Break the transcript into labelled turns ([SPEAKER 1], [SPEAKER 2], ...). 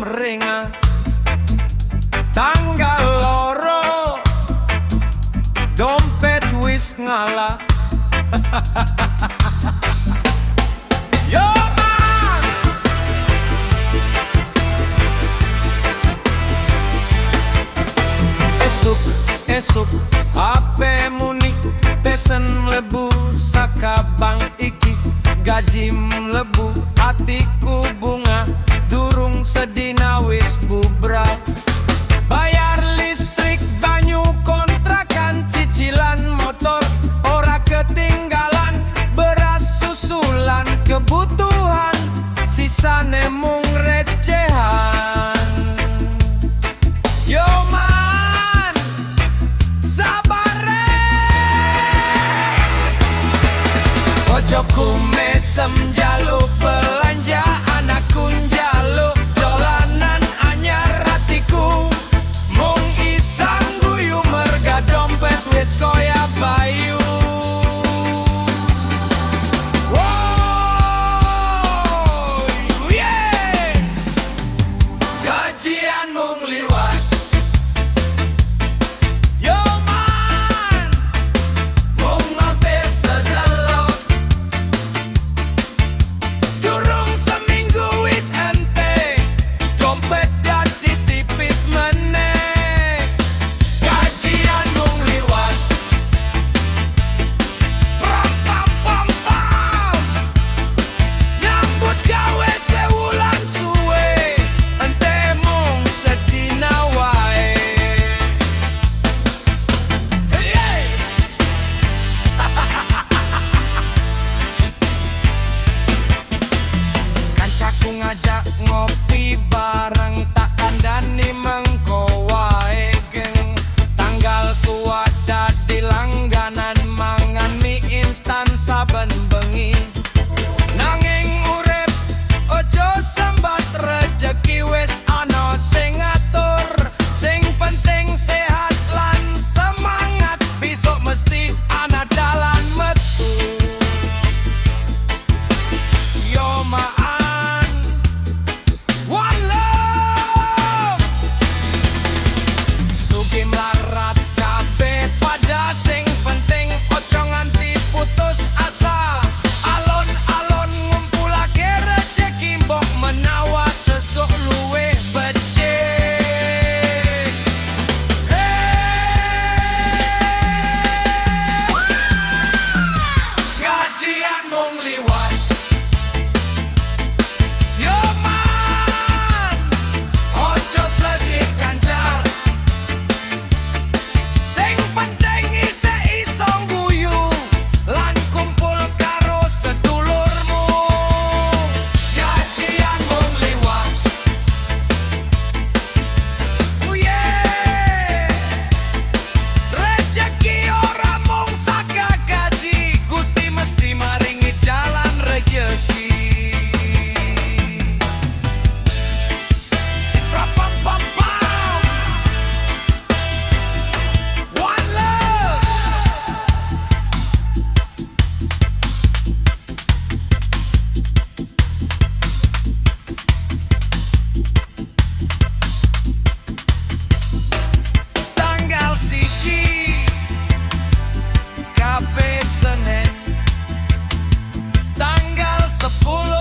[SPEAKER 1] ringa tanggal loro dompet wis ngalah. Yo man, esuk HP muni pesen lebu saka bank iki, gaji mlebu hatiku bunga durung sedina wis bubrah. Bayar listrik, banyu, kontrakan, cicilan motor ora ketinggalan, beras susulan kebutuhan sisane mung recehan. Yo man, sabare ojo kumesem jaluk belanja, anakku njaluk dolanan anyar, hatiku mung isang guyu merga dompet wis koya bayu. Woy, yeah. Gajian mung liwat. Yo man, mung mampir sedelok, durung seminggu wis ente, dompet dadi tipis meneh. Gajian mung liwat. Pam pam pam pam, nyambut gawe sewulan suwe, ente mung sedina wae. Hey, kancaku ngajak ngopi bareng, tak kandani mengko wae geng. Tanggalku ada di langganan, mangan mie instan saben bengi. Nanging urip ojo sambat, rejeki wis ana sing ngatur. Sing penting sehat lan semangat, besok mesti ana dalan metu. Yo maan, one love. Sugih mlarat kabeh pada, sing penting ojo nganti putus asa. Alon-alon ngumpulake rejeki, mbok menawa sesuk luwih becik. Gajian mung liwat. Yo man, ojo sedih kancar, sing penting isih iso guyu lan kumpul karo sedulurmu. Gajian mung liwat. Oh yeah, rejeki ora mung saka gaji, Gusti mesti maringi dalan rejeki. Rapam-pam-pam, one love. Tanggal siji kabeh Senin, tanggal 10